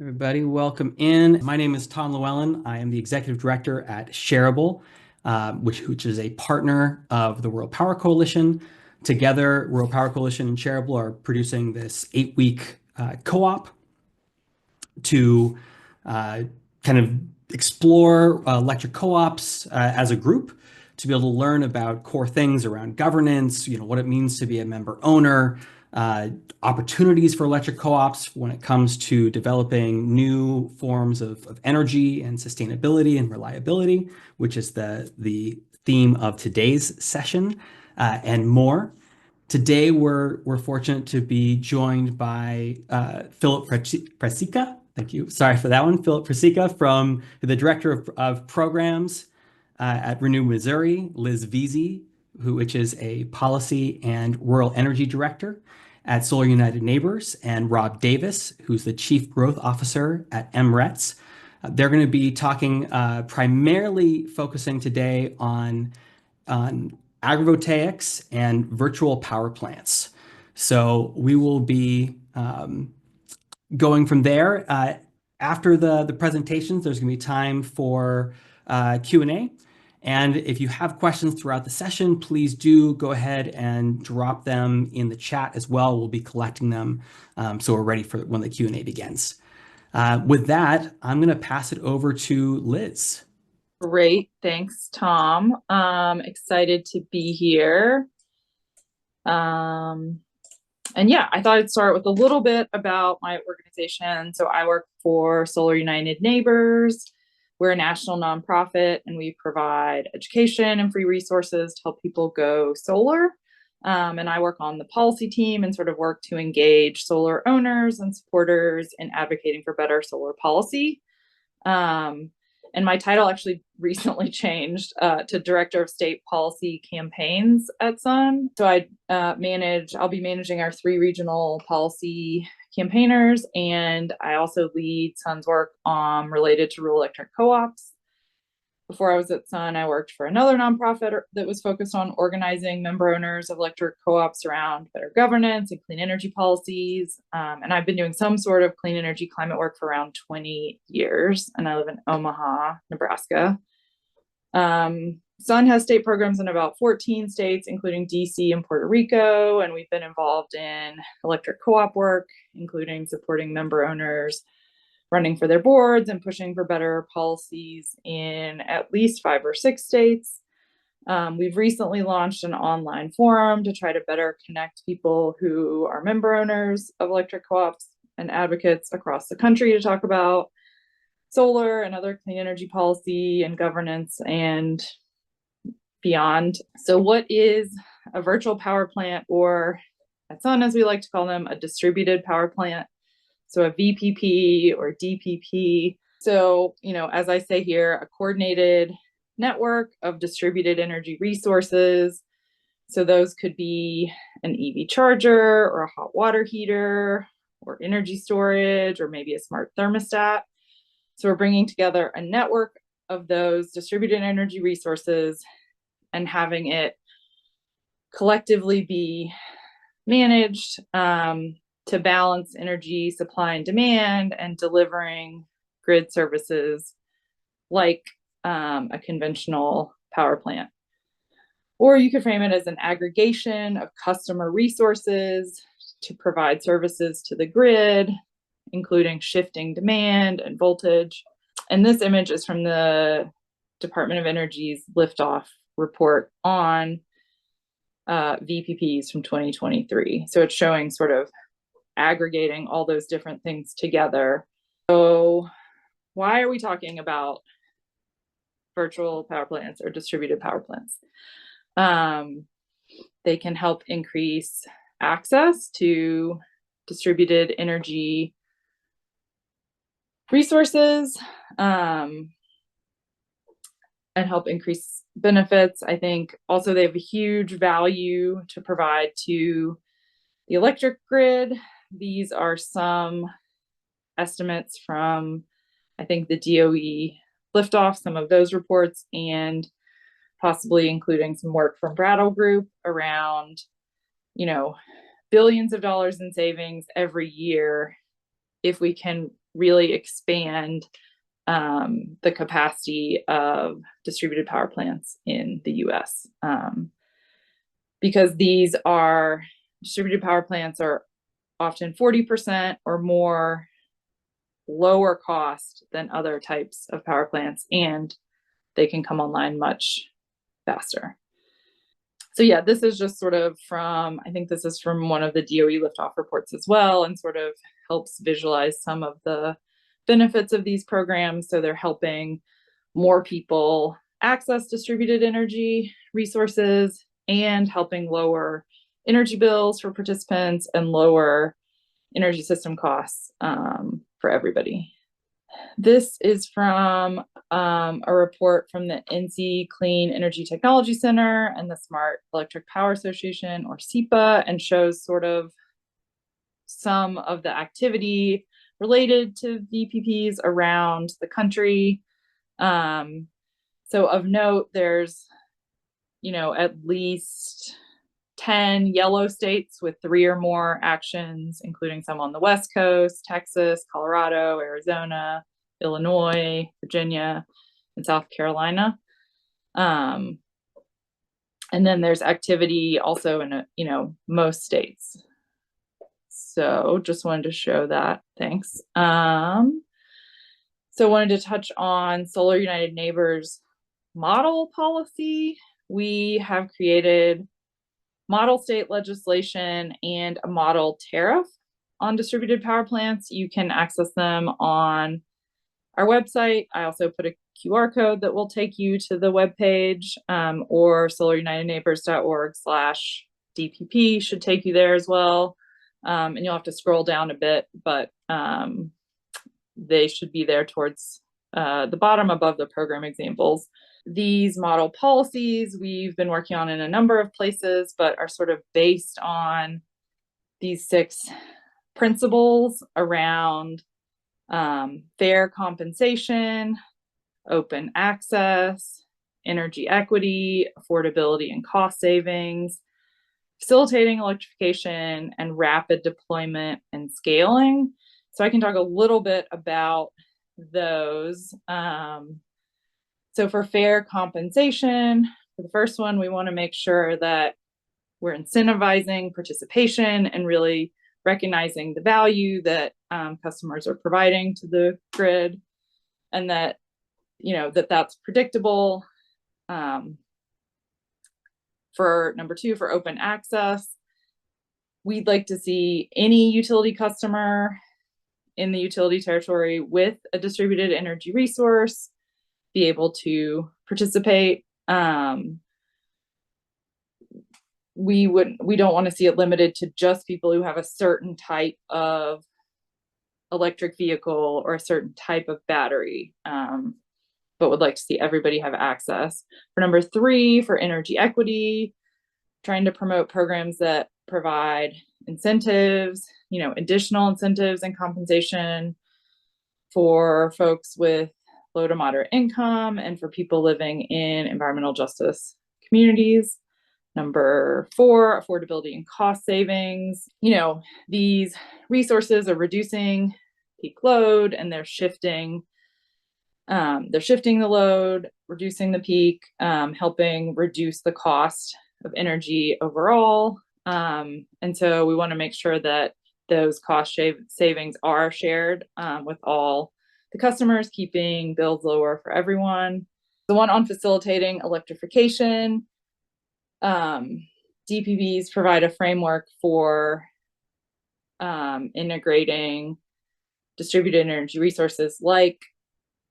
Everybody, welcome in. My name is Tom Llewellyn. I am the executive director at Shareable, which is a partner of the Rural Power Coalition. Together, Rural Power Coalition and Shareable are producing this 8-week co-op to kind of explore electric co-ops as a group, to be able to learn about core things around governance, what it means to be a member owner, opportunities for electric co-ops when it comes to developing new forms of energy and sustainability and reliability, which is the theme of today's session, and more. Today, we're fortunate to be joined by Philip Fracica. Thank you. Sorry for that one. Philip Fracica, from the director of programs at Renew Missouri, Liz Veazey, which is a policy and rural energy director at Solar United Neighbors, and Rob Davis, who's the chief growth officer at MRETS. They're going to be talking primarily focusing today on agrivoltaics and virtual power plants. So we will be going from there. After the presentations, there's going to be time for Q&A. And if you have questions throughout the session, please do go ahead and drop them in the chat as well. We'll be collecting them so we're ready for when the Q&A begins. With that, I'm going to pass it over to Liz. Great. Thanks, Tom. Excited to be here. And yeah, I thought I'd start with a little bit about my organization. So I work for Solar United Neighbors. We're a national nonprofit, and we provide education and free resources to help people go solar. And I work on the policy team and sort of work to engage solar owners and supporters in advocating for better solar policy. And my title actually recently changed to Director of State Policy Campaigns at Sun. So I'll be managing our 3 regional policy campaigners, and I also lead Sun's work related to rural electric co-ops. Before I was at Sun, I worked for another nonprofit that was focused on organizing member owners of electric co-ops around better governance and clean energy policies. And I've been doing some sort of clean energy climate work for around 20 years, and I live in Omaha, Nebraska. Sun has state programs in about 14 states, including DC and Puerto Rico, and we've been involved in electric co-op work, including supporting member owners running for their boards and pushing for better policies in at least 5 or 6 states. We've recently launched an online forum to try to better connect people who are member owners of electric co-ops and advocates across the country to talk about solar and other clean energy policy and governance and beyond. So what is a virtual power plant, or at Sun, as we like to call them, a distributed power plant? So a VPP or DPP. So, as I say here, a coordinated network of distributed energy resources. So those could be an EV charger or a hot water heater or energy storage or maybe a smart thermostat. So we're bringing together a network of those distributed energy resources and having it collectively be managed to balance energy supply and demand and delivering grid services like a conventional power plant. Or you could frame it as an aggregation of customer resources to provide services to the grid, including shifting demand and voltage. And this image is from the Department of Energy's liftoff report on VPPs from 2023. So it's showing sort of aggregating all those different things together. So why are we talking about virtual power plants or distributed power plants? They can help increase access to distributed energy resources and help increase benefits. I think also they have a huge value to provide to the electric grid. These are some estimates from, I think, the DOE liftoff, some of those reports, and possibly including some work from Brattle Group around, billions of dollars in savings every year if we can really expand the capacity of distributed power plants in the US. Because distributed power plants are often 40% or more lower cost than other types of power plants, and they can come online much faster. So yeah, this is just sort of I think this is from one of the DOE liftoff reports as well, and sort of helps visualize some of the benefits of these programs. So they're helping more people access distributed energy resources and helping lower energy bills for participants and lower energy system costs for everybody. This is from a report from the NC Clean Energy Technology Center and the Smart Electric Power Association, or SEPA, and shows sort of some of the activity related to VPPs around the country. So of note, there's, at least 10 yellow states with 3 or more actions, including some on the West Coast, Texas, Colorado, Arizona, Illinois, Virginia, and South Carolina. And then there's activity also in, most states. So just wanted to show that. Thanks. So wanted to touch on Solar United Neighbors model policy. We have created model state legislation and a model tariff on distributed power plants. You can access them on our website. I also put a QR code that will take you to the webpage, or solarunitedneighbors.org/DPP should take you there as well. And you'll have to scroll down a bit, but they should be there towards the bottom above the program examples. These model policies we've been working on in a number of places, but are sort of based on these 6 principles around fair compensation, open access, energy equity, affordability and cost savings, facilitating electrification, and rapid deployment and scaling. So I can talk a little bit about those. So for fair compensation, for the first one, we want to make sure that we're incentivizing participation and really recognizing the value that customers are providing to the grid, and that, that's predictable. For number 2, for open access, we'd like to see any utility customer in the utility territory with a distributed energy resource be able to participate. We don't want to see it limited to just people who have a certain type of electric vehicle or a certain type of battery, but would like to see everybody have access. For number 3, for energy equity, trying to promote programs that provide incentives, additional incentives and compensation for folks with low to moderate income and for people living in environmental justice communities. Number 4, affordability and cost savings. These resources are reducing peak load, and they're shifting the load, reducing the peak, helping reduce the cost of energy overall. And so we want to make sure that those cost savings are shared with all the customers, keeping bills lower for everyone. The one on facilitating electrification, DPPs provide a framework for integrating distributed energy resources like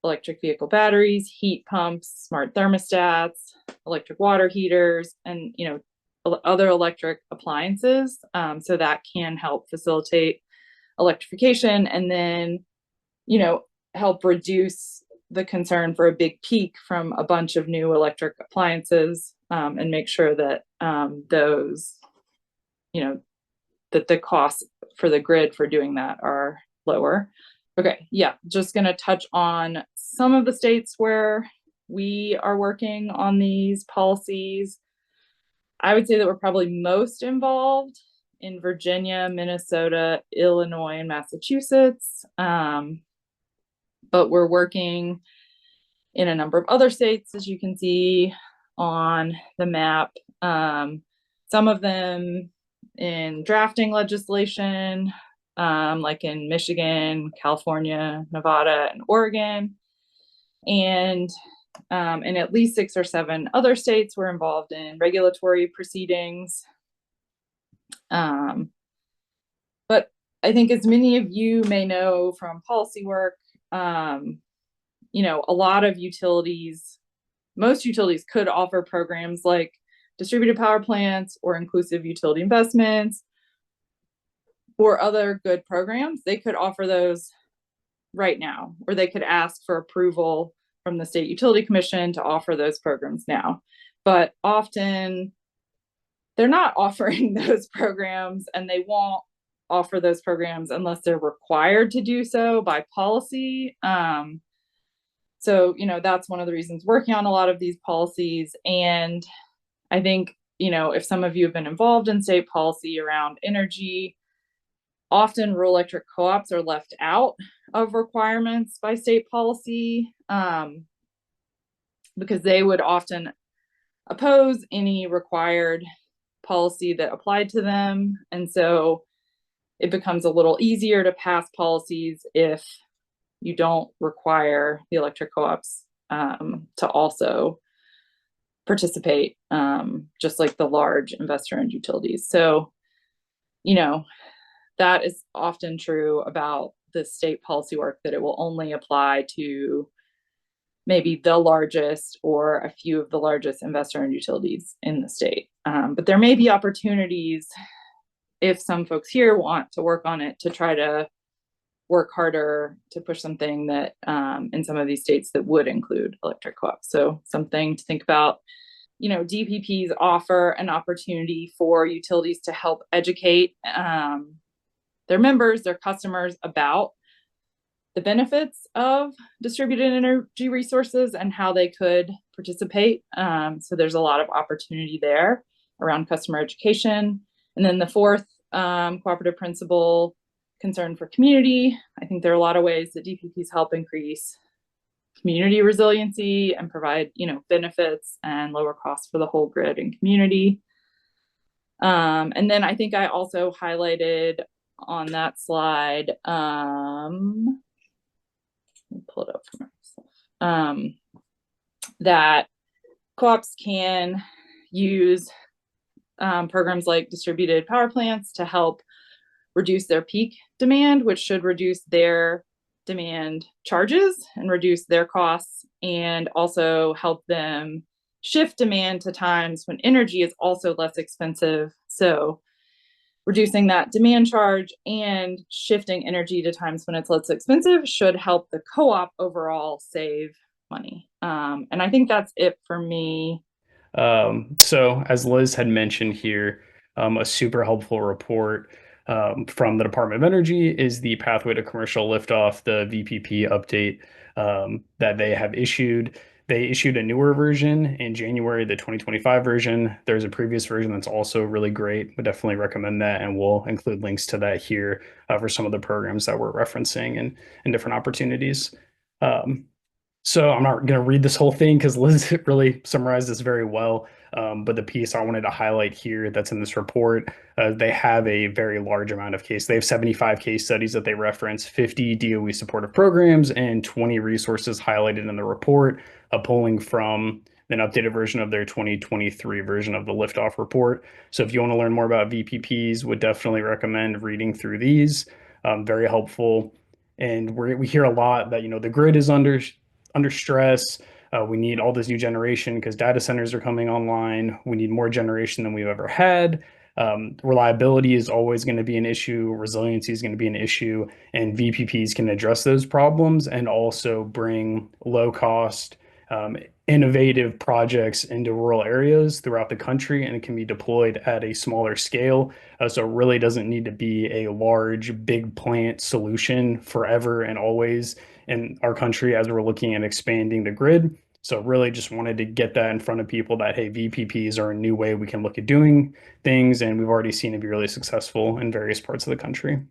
electric vehicle batteries, heat pumps, smart thermostats, electric water heaters, and other electric appliances. So that can help facilitate electrification, and then help reduce the concern for a big peak from a bunch of new electric appliances, and make sure that those, that the costs for the grid for doing that are lower. Okay, yeah, just going to touch on some of the states where we are working on these policies. I would say that we're probably most involved in Virginia, Minnesota, Illinois, and Massachusetts. but we're working in a number of other states, as you can see on the map. Some of them in drafting legislation, like in Michigan, California, Nevada, and Oregon. And in at least 6 or 7 other states, we're involved in regulatory proceedings. But I think, as many of you may know from policy work, a lot of utilities, most utilities could offer programs like distributed power plants or inclusive utility investments or other good programs. They could offer those right now, or they could ask for approval from the State Utility Commission to offer those programs now. But often they're not offering those programs, and they won't offer those programs unless they're required to do so by policy. So, that's one of the reasons working on a lot of these policies. And I think, if some of you have been involved in state policy around energy, often rural electric co-ops are left out of requirements by state policy, because they would often oppose any required policy that applied to them. And so it becomes a little easier to pass policies if you don't require the electric co-ops to also participate, just like the large investor-owned utilities. So, that is often true about the state policy work, that it will only apply to maybe the largest or a few of the largest investor-owned utilities in the state. But there may be opportunities, if some folks here want to work on it, to try to work harder to push something that in some of these states that would include electric co-ops. So something to think about. DPPs offer an opportunity for utilities to help educate their members, their customers, about the benefits of distributed energy resources and how they could participate. So there's a lot of opportunity there around customer education. And then the fourth cooperative principle, concern for community. I think there are a lot of ways that DPPs help increase community resiliency and provide, benefits and lower costs for the whole grid and community. And then I think I also highlighted on that slide, let me pull it up for myself, that co-ops can use programs like distributed power plants to help reduce their peak demand, which should reduce their demand charges and reduce their costs, and also help them shift demand to times when energy is also less expensive. So reducing that demand charge and shifting energy to times when it's less expensive should help the co-op overall save money. And I think that's it for me. So as Liz had mentioned here, a super helpful report from the Department of Energy is the Pathway to Commercial Liftoff, the VPP update that they have issued. They issued a newer version in January, the 2025 version. There's a previous version that's also really great. Would definitely recommend that, and we'll include links to that here for some of the programs that we're referencing and different opportunities. So I'm not going to read this whole thing because Liz really summarized this very well. But the piece I wanted to highlight here that's in this report, they have a very large amount of case. They have 75 case studies that they reference, 50 DOE supportive programs, and 20 resources highlighted in the report, pulling from an updated version of their 2023 version of the Liftoff report. So if you want to learn more about VPPs, would definitely recommend reading through these. Very helpful. And we hear a lot that, the grid is under stress. We need all this new generation because data centers are coming online. We need more generation than we've ever had. Reliability is always going to be an issue. Resiliency is going to be an issue. And VPPs can address those problems and also bring low cost, innovative projects into rural areas throughout the country, and it can be deployed at a smaller scale. So it really doesn't need to be a large, big plant solution forever and always in our country as we're looking at expanding the grid. So really just wanted to get that in front of people that, hey, VPPs are a new way we can look at doing things, and we've already seen it be really successful in various parts of the country.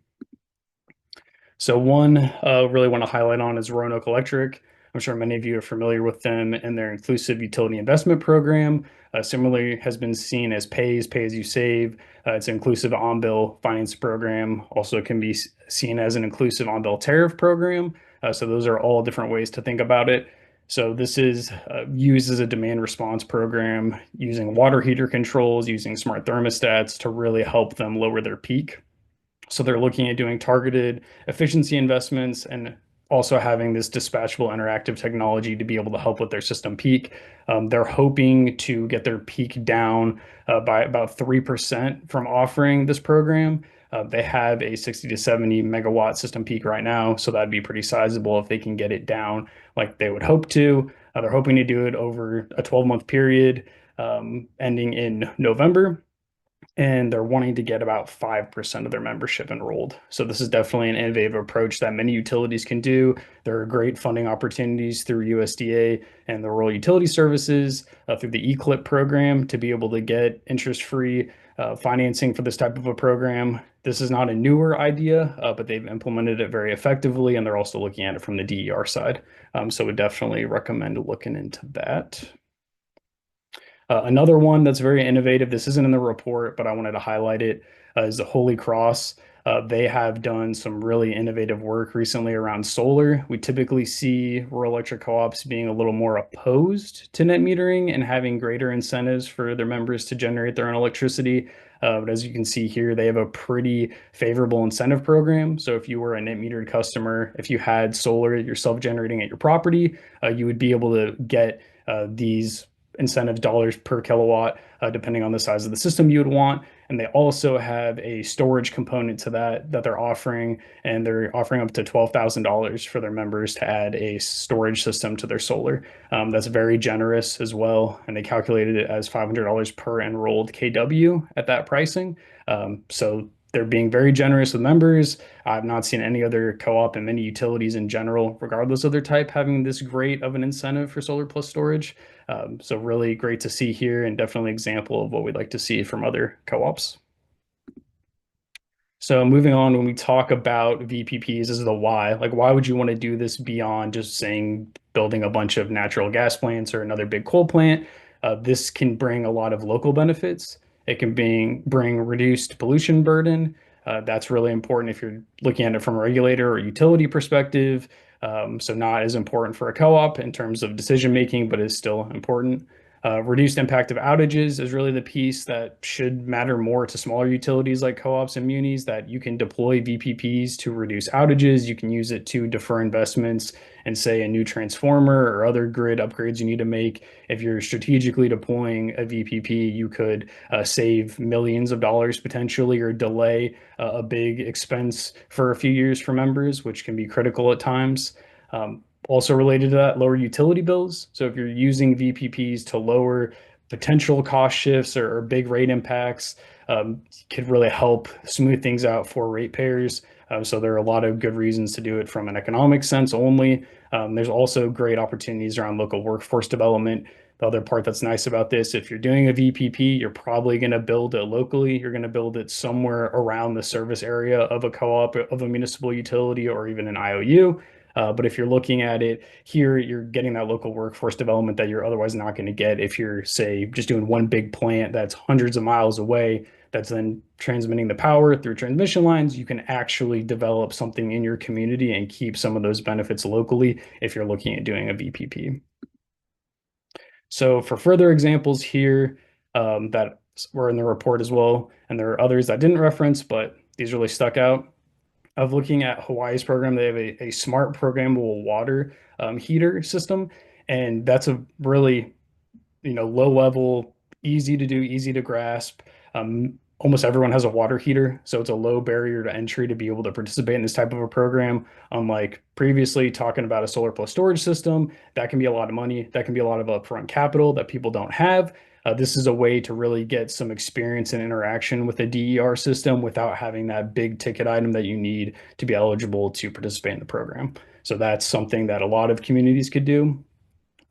So one really want to highlight on is Roanoke Electric. I'm sure many of you are familiar with them and their inclusive utility investment program. Similarly, has been seen as pay as you save. It's an inclusive on-bill finance program. Also can be seen as an inclusive on-bill tariff program. So those are all different ways to think about it. So this is used as a demand response program using water heater controls, using smart thermostats to really help them lower their peak. So they're looking at doing targeted efficiency investments and also having this dispatchable interactive technology to be able to help with their system peak. They're hoping to get their peak down by about 3% from offering this program. They have a 60 to 70 megawatt system peak right now, so that'd be pretty sizable if they can get it down like they would hope to. They're hoping to do it over a 12-month period ending in November, and they're wanting to get about 5% of their membership enrolled. So this is definitely an innovative approach that many utilities can do. There are great funding opportunities through USDA and the Rural Utility Services through the ECLIP program to be able to get interest-free financing for this type of a program. This is not a newer idea, but they've implemented it very effectively, and they're also looking at it from the DER side. So would definitely recommend looking into that. Another one that's very innovative, this isn't in the report, but I wanted to highlight it, is the Holy Cross. They have done some really innovative work recently around solar. We typically see rural electric co-ops being a little more opposed to net metering and having greater incentives for their members to generate their own electricity. But as you can see here, they have a pretty favorable incentive program. So if you were a net metered customer, if you had solar you're self-generating at your property, you would be able to get these incentive dollars per kilowatt, depending on the size of the system you would want. And they also have a storage component to that they're offering, and they're offering up to $12,000 for their members to add a storage system to their solar. That's very generous as well, and they calculated it as $500 per enrolled KW at that pricing. So they're being very generous with members. I've not seen any other co-op and many utilities in general, regardless of their type, having this great of an incentive for solar plus storage. So really great to see here, and definitely an example of what we'd like to see from other co-ops. So moving on, when we talk about VPPs, this is the why. Like, why would you want to do this beyond just saying building a bunch of natural gas plants or another big coal plant? This can bring a lot of local benefits. It can bring reduced pollution burden. That's really important if you're looking at it from a regulator or utility perspective. So not as important for a co-op in terms of decision making, but is still important. Reduced impact of outages is really the piece that should matter more to smaller utilities like co-ops and munis, that you can deploy VPPs to reduce outages. You can use it to defer investments and say a new transformer or other grid upgrades you need to make. If you're strategically deploying a VPP, you could save millions of dollars potentially, or delay a big expense for a few years for members, which can be critical at times. Also related to that, lower utility bills. So if you're using VPPs to lower potential cost shifts or big rate impacts, could really help smooth things out for ratepayers. So there are a lot of good reasons to do it from an economic sense only. There's also great opportunities around local workforce development. The other part that's nice about this, if you're doing a VPP, you're probably going to build it locally. You're going to build it somewhere around the service area of a co-op, of a municipal utility, or even an IOU. But if you're looking at it here, you're getting that local workforce development that you're otherwise not going to get if you're, say, just doing one big plant that's hundreds of miles away, that's then transmitting the power through transmission lines. You can actually develop something in your community and keep some of those benefits locally if you're looking at doing a VPP. So for further examples here that were in the report as well, and there are others that didn't reference, but these really stuck out, of looking at Hawaii's program. They have a smart programmable water heater system, and that's a really, low level, easy to do, easy to grasp. Almost everyone has a water heater, so it's a low barrier to entry to be able to participate in this type of a program. Unlike previously talking about a solar plus storage system, that can be a lot of money. That can be a lot of upfront capital that people don't have. This is a way to really get some experience and interaction with a DER system without having that big ticket item that you need to be eligible to participate in the program. So that's something that a lot of communities could do.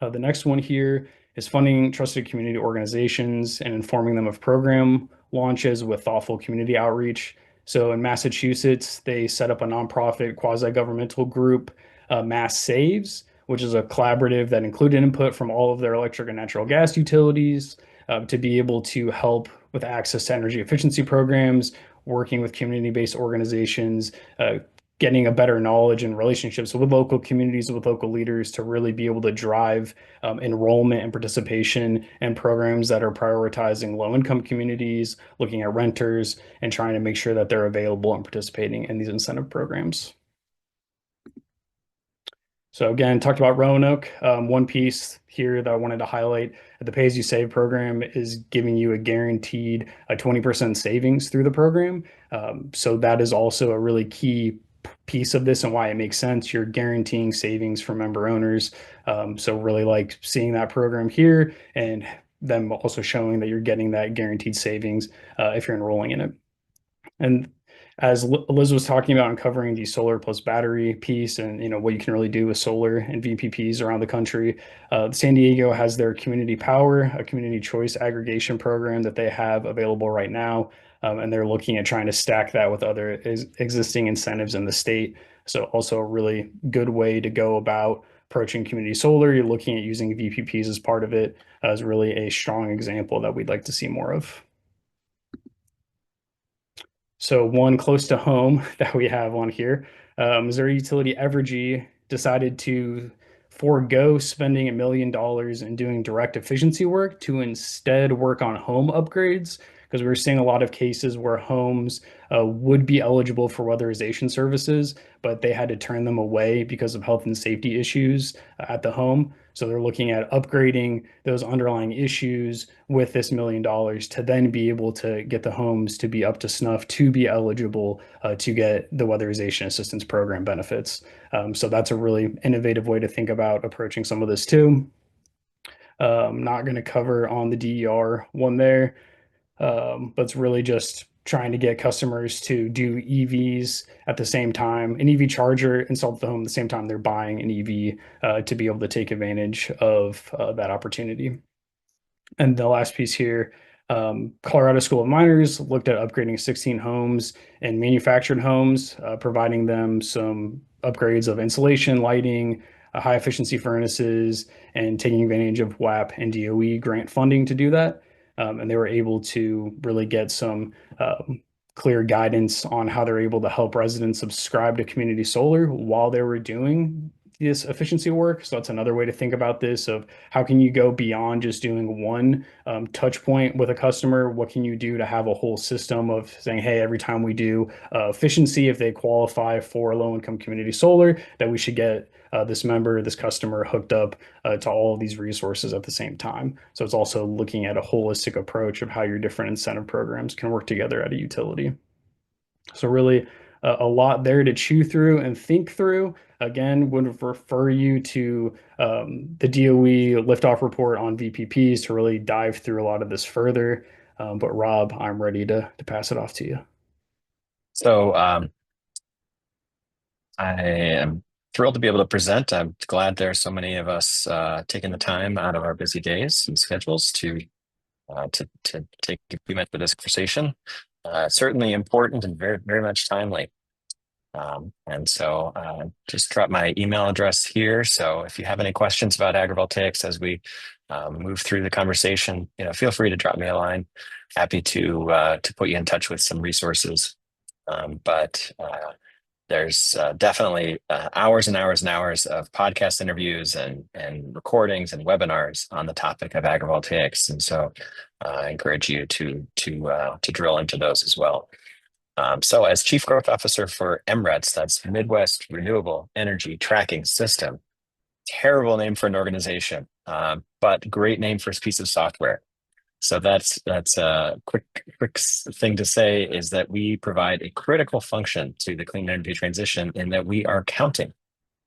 The next one here is funding trusted community organizations and informing them of program launches with thoughtful community outreach. So in Massachusetts, they set up a nonprofit quasi-governmental group, Mass Saves, which is a collaborative that included input from all of their electric and natural gas utilities to be able to help with access to energy efficiency programs, working with community-based organizations, getting a better knowledge and relationships with local communities, with local leaders to really be able to drive enrollment and participation in programs that are prioritizing low-income communities, looking at renters, and trying to make sure that they're available and participating in these incentive programs. So again, talked about Roanoke. One piece here that I wanted to highlight, the Pay As You Save program is giving you a guaranteed 20% savings through the program. So that is also a really key piece of this and why it makes sense. You're guaranteeing savings for member owners. So really like seeing that program here and them also showing that you're getting that guaranteed savings if you're enrolling in it. And as Liz was talking about uncovering the solar plus battery piece and what you can really do with solar and VPPs around the country, San Diego has their community power, a community choice aggregation program that they have available right now. And they're looking at trying to stack that with other existing incentives in the state. So also a really good way to go about approaching community solar. You're looking at using VPPs as part of it as really a strong example that we'd like to see more of. So one close to home that we have on here, Missouri Utility Evergy decided to forego spending $1 million in doing direct efficiency work to instead work on home upgrades, because we were seeing a lot of cases where homes would be eligible for weatherization services, but they had to turn them away because of health and safety issues at the home. So they're looking at upgrading those underlying issues with this $1 million to then be able to get the homes to be up to snuff, to be eligible to get the weatherization assistance program benefits. So that's a really innovative way to think about approaching some of this too. Not going to cover on the DER one there, but it's really just trying to get customers to do EVs at the same time, an EV charger installed at the home at the same time they're buying an EV to be able to take advantage of that opportunity. And the last piece here, Colorado School of Miners looked at upgrading 16 homes and manufactured homes, providing them some upgrades of insulation, lighting, high efficiency furnaces, and taking advantage of WAP and DOE grant funding to do that. And they were able to really get some clear guidance on how they're able to help residents subscribe to community solar while they were doing this efficiency work. So that's another way to think about this of how can you go beyond just doing one touch point with a customer? What can you do to have a whole system of saying, hey, every time we do efficiency, if they qualify for low-income community solar, that we should get this member, this customer hooked up to all of these resources at the same time. So it's also looking at a holistic approach of how your different incentive programs can work together at a utility. So really a lot there to chew through and think through. Again, would refer you to the DOE liftoff report on VPPs to really dive through a lot of this further. But Rob, I'm ready to pass it off to you. So I am thrilled to be able to present. I'm glad there are so many of us taking the time out of our busy days and schedules to take agreement for this conversation. Certainly important and very, very much timely. And so just drop my email address here. So if you have any questions about agrivoltaics as we move through the conversation, feel free to drop me a line. Happy to put you in touch with some resources. But there's definitely hours and hours and hours of podcast interviews and recordings and webinars on the topic of agrivoltaics. And so I encourage you to drill into those as well. So as Chief Growth Officer for MRETS, that's Midwest Renewable Energy Tracking System, terrible name for an organization, but great name for a piece of software. So that's a quick thing to say is that we provide a critical function to the clean energy transition in that we are counting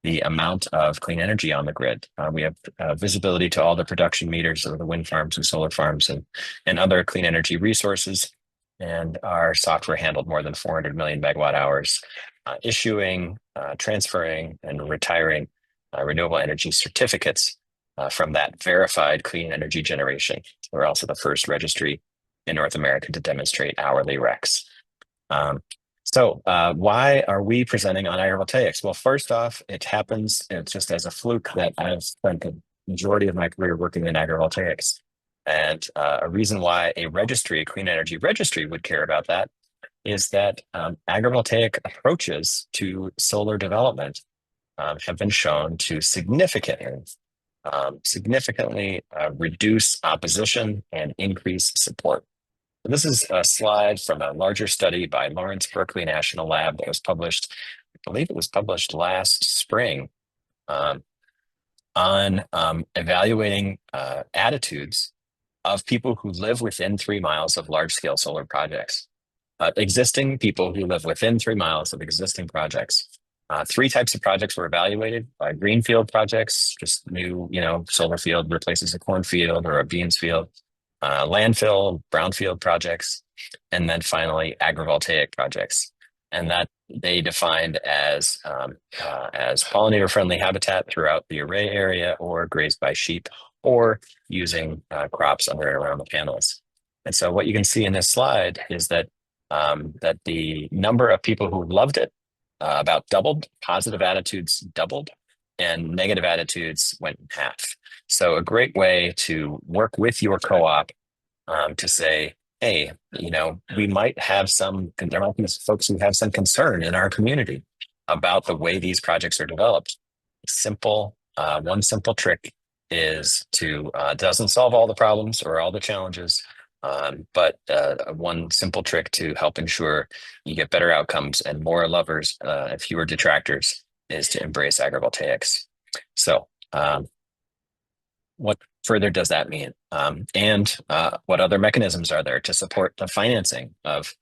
the amount of clean energy on the grid. We have visibility to all the production meters of the wind farms and solar farms and other clean energy resources. And our software handled more than 400 million megawatt hours, issuing, transferring, and retiring renewable energy certificates from that verified clean energy generation. We're also the first registry in North America to demonstrate hourly RECs. So why are we presenting on agrivoltaics? Well, first off, it happens, it's just as a fluke that I've spent the majority of my career working in agrivoltaics. And a reason why a registry, a clean energy registry, would care about that is that agrivoltaic approaches to solar development have been shown to significantly reduce opposition and increase support. This is a slide from a larger study by Lawrence Berkeley National Lab that was published, I believe it was published last spring, on evaluating attitudes of people who live within 3 miles of large-scale solar projects. Existing people who live within 3 miles of existing projects. 3 types of projects were evaluated: greenfield projects, just new, solar field replaces a cornfield or a beans field; landfill, brownfield projects; and then finally agrivoltaic projects. And that they defined as pollinator-friendly habitat throughout the array area, or grazed by sheep, or using crops under and around the panels. And so what you can see in this slide is that that the number of people who loved it about doubled, positive attitudes doubled, and negative attitudes went in half. So a great way to work with your co-op to say, hey, we might have there might be folks who have some concern in our community about the way these projects are developed. One simple trick is doesn't solve all the problems or all the challenges, but one simple trick to help ensure you get better outcomes and more lovers and fewer detractors is to embrace agrivoltaics. So what further does that mean? And what other mechanisms are there to support the financing of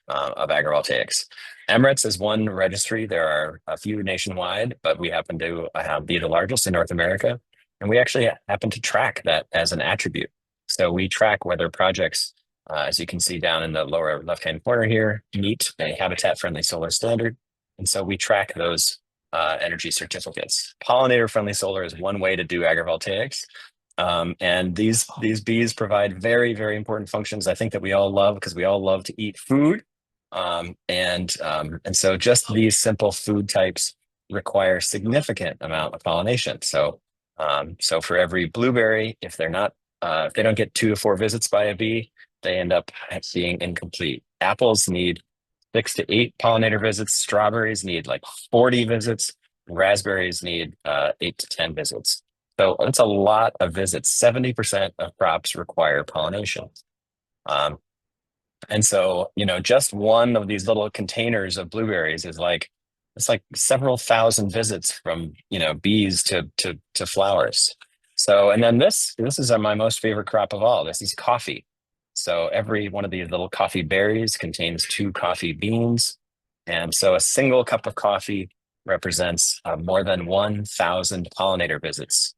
agrivoltaics? Emirates is one registry. There are a few nationwide, but we happen to be the largest in North America. And we actually happen to track that as an attribute. So we track whether projects, as you can see down in the lower left-hand corner here, meet a habitat-friendly solar standard. And so we track those energy certificates. Pollinator-friendly solar is one way to do agrivoltaics. And these bees provide very, very important functions, I think, that we all love, because we all love to eat food. And so just these simple food types require significant amount of pollination. So for every blueberry, if they don't get 2 to 4 visits by a bee, they end up being incomplete. Apples need 6 to 8 pollinator visits. Strawberries need like 40 visits. Raspberries need 8 to 10 visits. So that's a lot of visits. 70% of crops require pollination. And so, just one of these little containers of blueberries is it's like several thousand visits from, bees to flowers. So, and then this is my most favorite crop of all. This is coffee. So every one of these little coffee berries contains 2 coffee beans. And so a single cup of coffee represents more than 1,000 pollinator visits,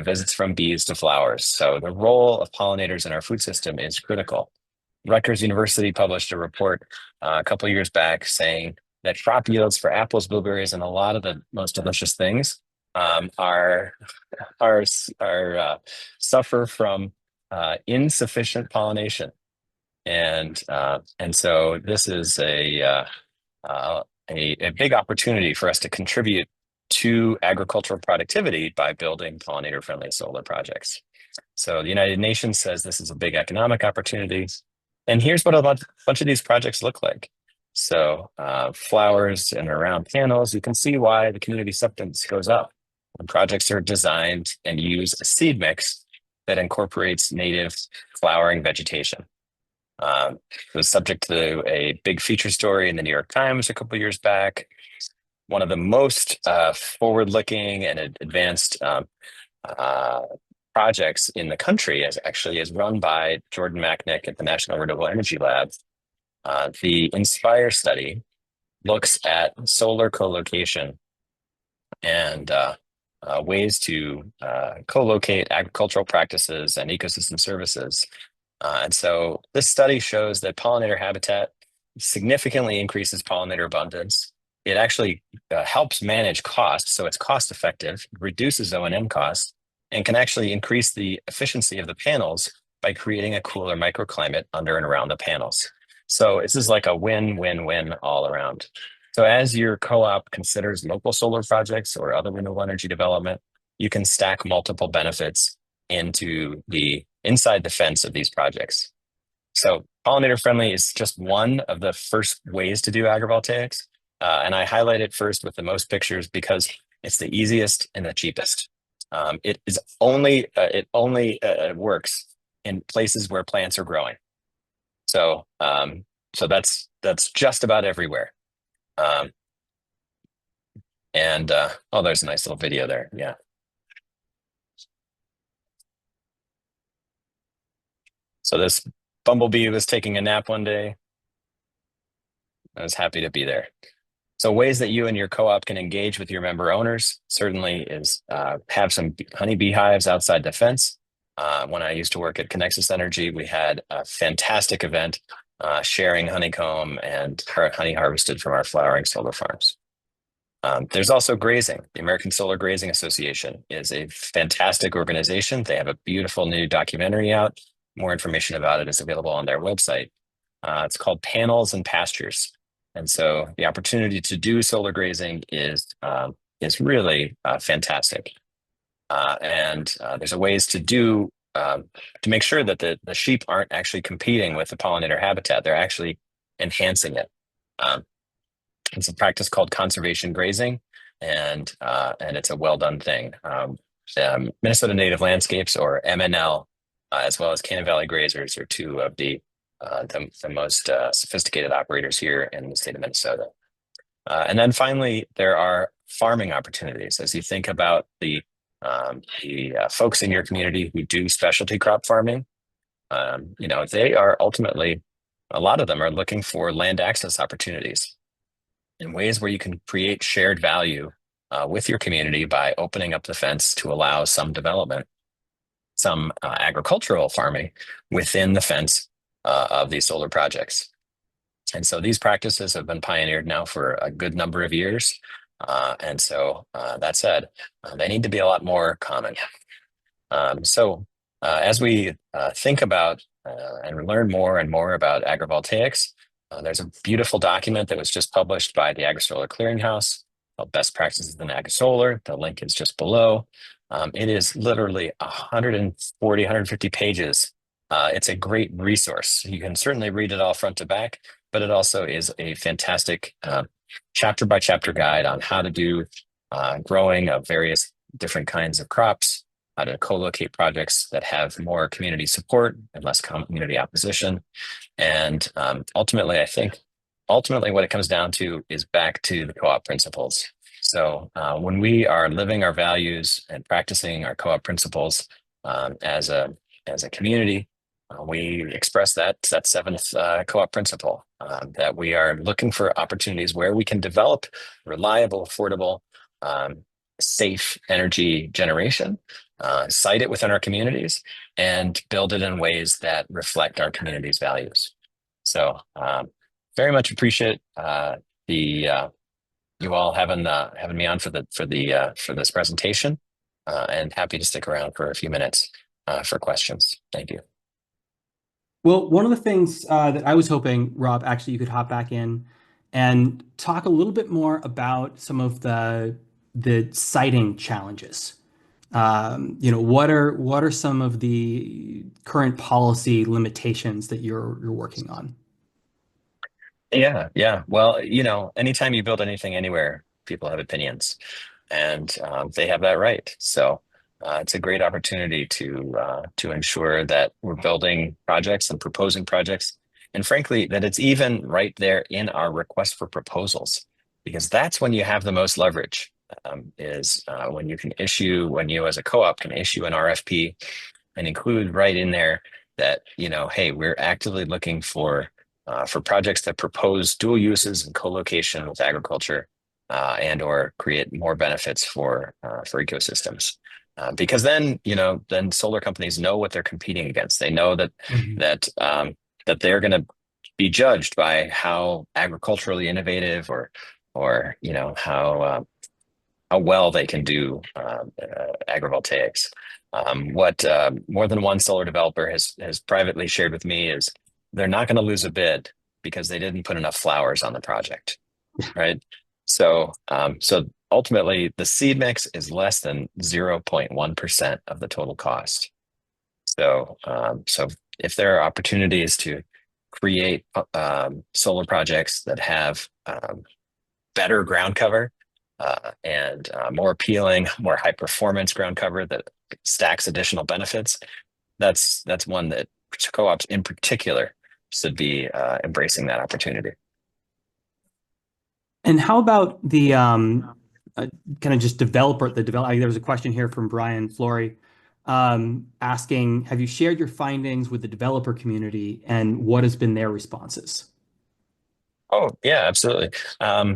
visits from bees to flowers. So the role of pollinators in our food system is critical. Rutgers University published a report a couple of years back saying that crop yields for apples, blueberries, and a lot of the most delicious things suffer from insufficient pollination, and so this is a big opportunity for us to contribute to agricultural productivity by building pollinator-friendly solar projects. So the United Nations says this is a big economic opportunity, and here's what a bunch of these projects look like. So flowers and around panels, you can see why the community acceptance goes up when projects are designed and use a seed mix that incorporates native flowering vegetation. It was subject to a big feature story in the New York Times a couple of years back. One of the most forward-looking and advanced projects in the country is run by Jordan Macknick at the National Renewable Energy Lab. The INSPIRE study looks at solar co-location and ways to co-locate agricultural practices and ecosystem services. And so this study shows that pollinator habitat significantly increases pollinator abundance. It actually helps manage costs, so it's cost effective, reduces O&M costs, and can actually increase the efficiency of the panels by creating a cooler microclimate under and around the panels. So this is like a win-win-win all around. So as your co-op considers local solar projects or other renewable energy development, you can stack multiple benefits inside the fence of these projects. So pollinator friendly is just one of the first ways to do agrivoltaics. And I highlight it first with the most pictures because it's the easiest and the cheapest. It only works in places where plants are growing. So that's just about everywhere. Oh, there's a nice little video there. Yeah. So this bumblebee was taking a nap one day. I was happy to be there. So ways that you and your co-op can engage with your member owners certainly is have some honeybee hives outside the fence. When I used to work at Connexus Energy, we had a fantastic event sharing honeycomb and honey harvested from our flowering solar farms. There's also grazing. The American Solar Grazing Association is a fantastic organization. They have a beautiful new documentary out. More information about it is available on their website. It's called Panels and Pastures. And so the opportunity to do solar grazing is really fantastic. And there's a ways to make sure that the sheep aren't actually competing with the pollinator habitat. They're actually enhancing it. It's a practice called conservation grazing, and it's a well done thing. Minnesota Native Landscapes, or MNL, as well as Cannon Valley Grazers, are two of the most sophisticated operators here in the state of Minnesota. And then finally, there are farming opportunities. As you think about the folks in your community who do specialty crop farming, they are ultimately, a lot of them are looking for land access opportunities in ways where you can create shared value with your community by opening up the fence to allow some development, some agricultural farming within the fence of these solar projects. And so these practices have been pioneered now for a good number of years. And so that said, they need to be a lot more common. As we think about and learn more and more about agrivoltaics, there's a beautiful document that was just published by the AgriSolar Clearinghouse called Best Practices in AgriSolar. The link is just below. It is literally 140, 150 pages. It's a great resource. You can certainly read it all front to back, but it also is a fantastic chapter by chapter guide on how to do growing of various different kinds of crops, how to co-locate projects that have more community support and less community opposition. And ultimately what it comes down to is back to the co-op principles. So when we are living our values and practicing our co-op principles as a community, we express that seventh co-op principle, that we are looking for opportunities where we can develop reliable, affordable, safe energy generation, site it within our communities, and build it in ways that reflect our community's values. So very much appreciate you all having me on for this presentation, and happy to stick around for a few minutes for questions. Thank you. Well, one of the things that I was hoping, Rob, actually you could hop back in and talk a little bit more about some of the siting challenges. What are some of the current policy limitations that you're working on? Yeah. Well, anytime you build anything anywhere, people have opinions, and they have that right. So it's a great opportunity to ensure that we're building projects and proposing projects, and frankly, that it's even right there in our request for proposals, because that's when you have the most leverage. When you as a co-op can issue an RFP and include right in there that, hey, we're actively looking for projects that propose dual uses and co-location with agriculture, and or create more benefits for ecosystems. Because then solar companies know what they're competing against. They know that that they're going to be judged by how agriculturally innovative or how well they can do agrivoltaics. What more than one solar developer has privately shared with me is they're not going to lose a bid because they didn't put enough flowers on the project, right? So, so ultimately, the seed mix is less than 0.1% of the total cost. So, so if there are opportunities to create solar projects that have better ground cover and more appealing, more high performance ground cover that stacks additional benefits, that's one that co-ops in particular should be embracing that opportunity. And how about the kind of just developer, there was a question here from Brian Flory asking, have you shared your findings with the developer community and what has been their responses? Oh yeah, absolutely.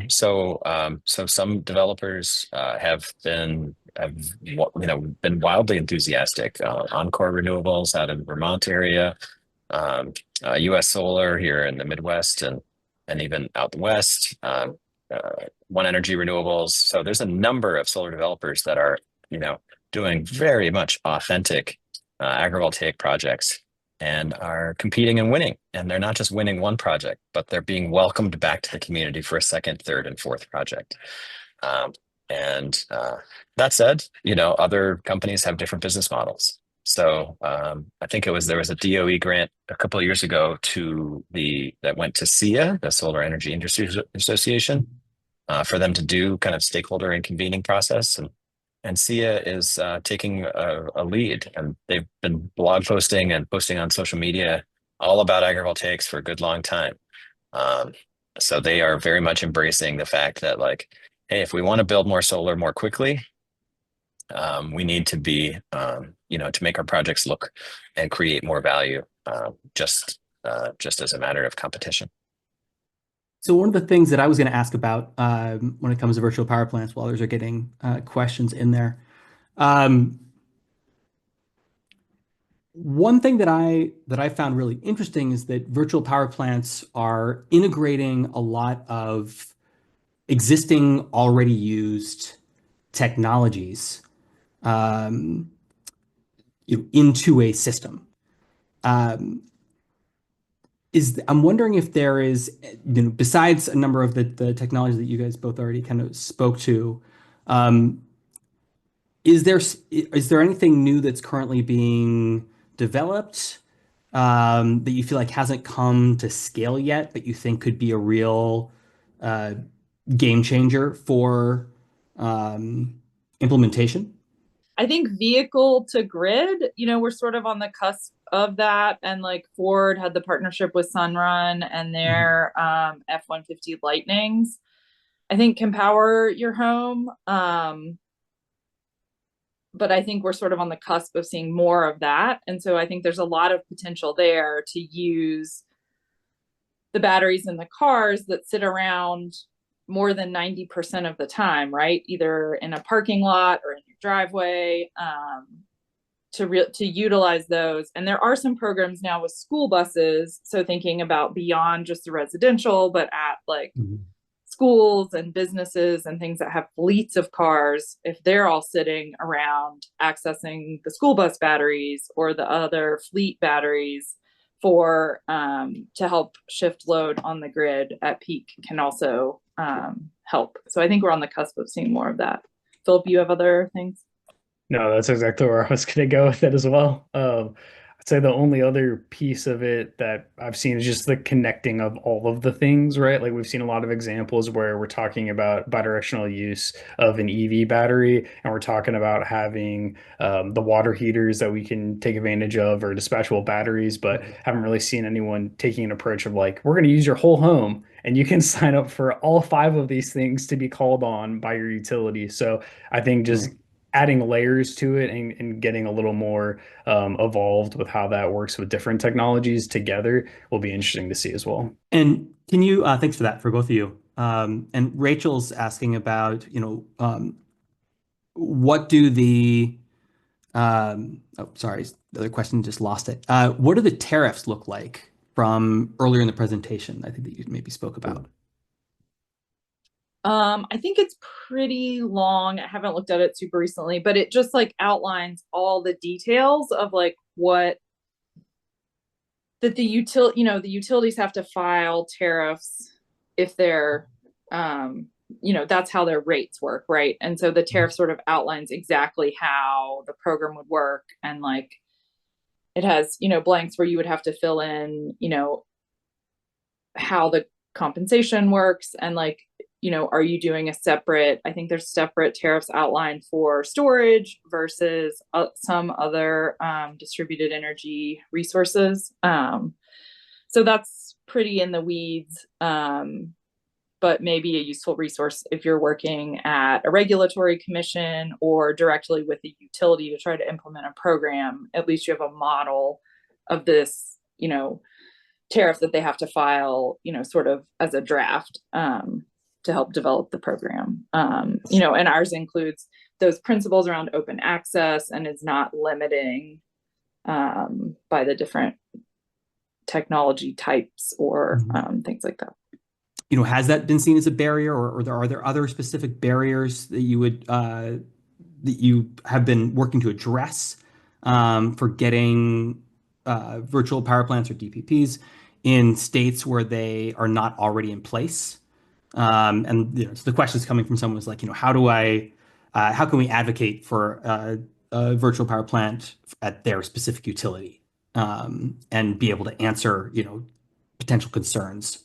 So some developers have been wildly enthusiastic. Encore Renewables out in Vermont area, U.S. Solar here in the Midwest and even out the West. One Energy Renewables. So there's a number of solar developers that are doing very much authentic agrivoltaic projects and are competing and winning. And they're not just winning one project, but they're being welcomed back to the community for a second, third, and fourth project. And that said, other companies have different business models. So I think there was a DOE grant a couple of years ago that went to SEIA, the Solar Energy Industry Association, for them to do kind of stakeholder and convening process. And SEIA is taking a lead, and they've been blog posting and posting on social media all about agrivoltaics for a good long time. So they are very much embracing the fact that, like, hey, if we want to build more solar more quickly, we need to be, to make our projects look and create more value, just as a matter of competition. So one of the things that I was going to ask about when it comes to virtual power plants, while others are getting questions in there, one thing that I found really interesting is that virtual power plants are integrating a lot of existing, already used technologies into a system. I'm wondering if there is, besides a number of the technologies that you guys both already kind of spoke to, is there anything new that's currently being developed that you feel like hasn't come to scale yet, but you think could be a real game changer for implementation? I think vehicle to grid, we're sort of on the cusp of that. And like Ford had the partnership with Sunrun and their F-150 Lightnings, I think can power your home. But I think we're sort of on the cusp of seeing more of that. And so I think there's a lot of potential there to use the batteries in the cars that sit around more than 90% of the time, right? Either in a parking lot or in your driveway, to utilize those. And there are some programs now with school buses. So thinking about beyond just the residential, but at like schools and businesses and things that have fleets of cars, if they're all sitting around accessing the school bus batteries or the other fleet batteries for to help shift load on the grid at peak can also help. So I think we're on the cusp of seeing more of that. Philip, you have other things? No, that's exactly where I was going to go with it as well. I'd say the only other piece of it that I've seen is just the connecting of all of the things, right? Like we've seen a lot of examples where we're talking about bidirectional use of an EV battery, and we're talking about having the water heaters that we can take advantage of, or dispatchable batteries, but haven't really seen anyone taking an approach of like, we're going to use your whole home and you can sign up for all 5 of these things to be called on by your utility. So I think just adding layers to it and getting a little more evolved with how that works with different technologies together will be interesting to see as well. And can you, thanks for that, for both of you. And Rachel's asking about, what do the, sorry, the other question, just lost it. What do the tariffs look like from earlier in the presentation? I think that you maybe spoke about. I think it's pretty long. I haven't looked at it super recently, but it just like outlines all the details of like what that the utilities have to file tariffs if they're, that's how their rates work, right? And so the tariff sort of outlines exactly how the program would work, and like it has, blanks where you would have to fill in, how the compensation works, and like, are you doing I think there's separate tariffs outlined for storage versus some other distributed energy resources. So that's pretty in the weeds, but maybe a useful resource if you're working at a regulatory commission or directly with a utility to try to implement a program. At least you have a model of this, tariff that they have to file, sort of as a draft to help develop the program. And ours includes those principles around open access and is not limiting by the different technology types or things like that. Has that been seen as a barrier, or are there other specific barriers that you would that you have been working to address for getting virtual power plants or DPPs in states where they are not already in place? And so the question is coming from someone who's like, how can we advocate for a virtual power plant at their specific utility and be able to answer, potential concerns?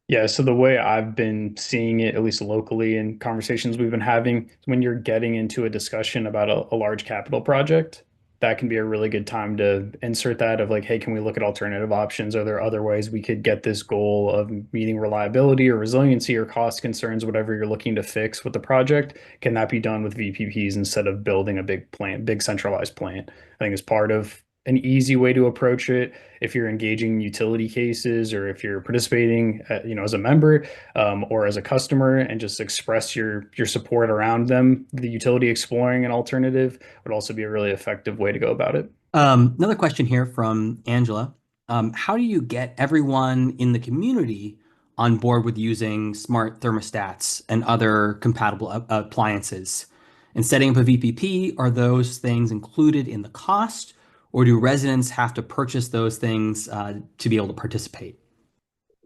Yeah, so the way I've been seeing it, at least locally in conversations we've been having, when you're getting into a discussion about a large capital project, that can be a really good time to insert that of like, hey, can we look at alternative options? Are there other ways we could get this goal of meeting reliability or resiliency or cost concerns, whatever you're looking to fix with the project? Can that be done with VPPs instead of building a big plant, big centralized plant? I think it's part of an easy way to approach it if you're engaging utility cases or if you're participating, as a member or as a customer, and just express your support around them. The utility exploring an alternative would also be a really effective way to go about it. Another question here from Angela. How do you get everyone in the community on board with using smart thermostats and other compatible appliances? And setting up a VPP, are those things included in the cost, or do residents have to purchase those things to be able to participate?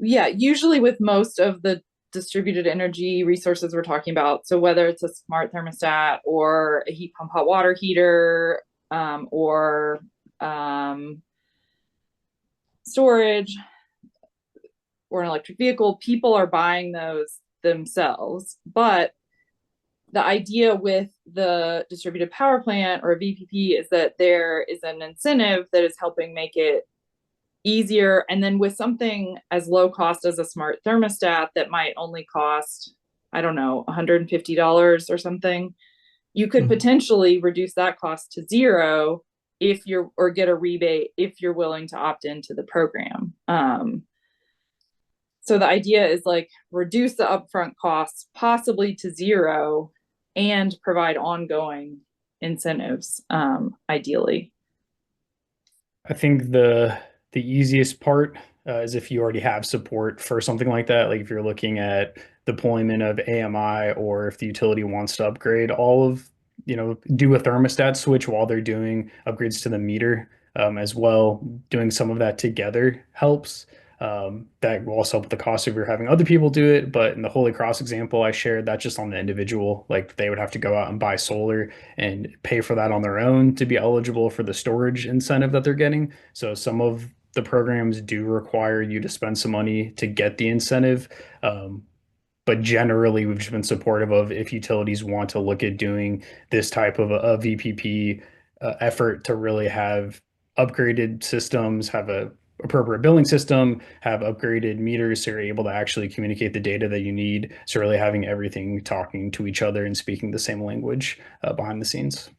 Yeah, usually with most of the distributed energy resources we're talking about, so whether it's a smart thermostat or a heat pump hot water heater or storage or an electric vehicle, people are buying those themselves. But the idea with the distributed power plant or a VPP is that there is an incentive that is helping make it easier. And then with something as low cost as a smart thermostat that might only cost, I don't know, $150 or something, you could potentially reduce that cost to zero or get a rebate if you're willing to opt into the program. So the idea is like reduce the upfront costs possibly to zero and provide ongoing incentives, ideally. I think the easiest part is if you already have support for something like that. Like if you're looking at deployment of AMI, or if the utility wants to upgrade do a thermostat switch while they're doing upgrades to the meter as well. Doing some of that together helps. That will also help with the cost if you're having other people do it. But in the Holy Cross example I shared, that's just on the individual. Like they would have to go out and buy solar and pay for that on their own to be eligible for the storage incentive that they're getting. So some of the programs do require you to spend some money to get the incentive. But generally, we've just been supportive of if utilities want to look at doing this type of a VPP effort to really have upgraded systems, have a appropriate billing system, have upgraded meters so you're able to actually communicate the data that you need. So really having everything talking to each other and speaking the same language behind the scenes.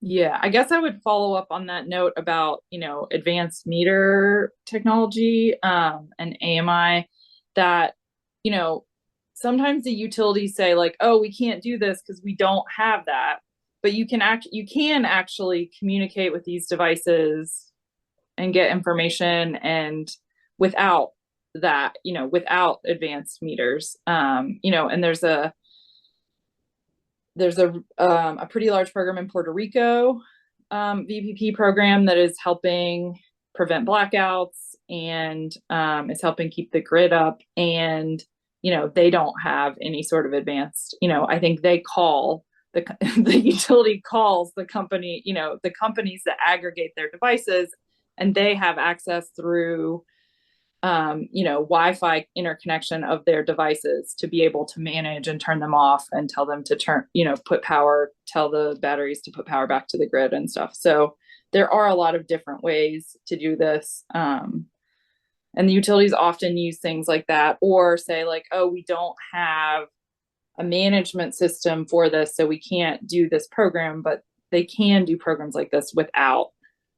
Yeah, I guess I would follow up on that note about, advanced meter technology and AMI, that, sometimes the utilities say like, oh, we can't do this because we don't have that. But you can actually communicate with these devices and get information, and without that, without advanced meters, and there's a pretty large program in Puerto Rico VPP program that is helping prevent blackouts and is helping keep the grid up. And, they don't have any sort of advanced, I think they call the utility calls the company, the companies that aggregate their devices, and they have access through Wi-Fi interconnection of their devices to be able to manage and turn them off and tell them to tell the batteries to put power back to the grid and stuff. So there are a lot of different ways to do this. And the utilities often use things like that, or say like, oh, we don't have a management system for this, so we can't do this program, but they can do programs like this without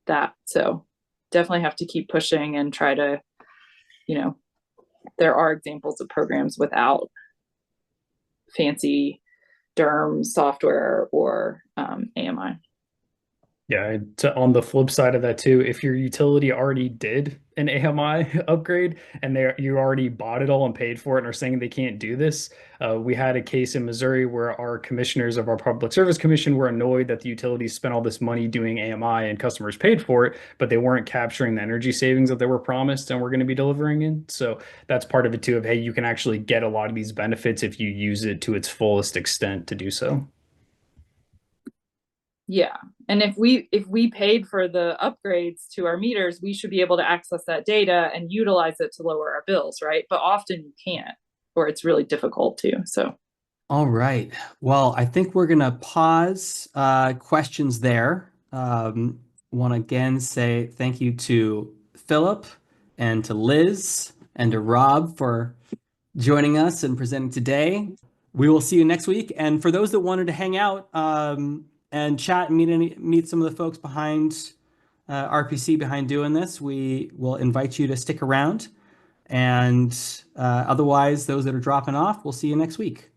that. So definitely have to keep pushing and try to, there are examples of programs without fancy DERM software or AMI. Yeah, on the flip side of that too, if your utility already did an AMI upgrade and you already bought it all and paid for it and are saying they can't do this, we had a case in Missouri where our commissioners of our Public Service Commission were annoyed that the utilities spent all this money doing AMI and customers paid for it, but they weren't capturing the energy savings that they were promised and were going to be delivering in. So that's part of it too, of hey, you can actually get a lot of these benefits if you use it to its fullest extent to do so. Yeah. And if we paid for the upgrades to our meters, we should be able to access that data and utilize it to lower our bills, right? But often you can't, or it's really difficult to. So all right. Well, I think we're gonna pause questions there. Want to again say thank you to Philip and to Liz and to Rob for joining us and presenting today. We will see you next week. And for those that wanted to hang out and chat and meet some of the folks behind RPC behind doing this, we will invite you to stick around. And otherwise, those that are dropping off, we'll see you next week.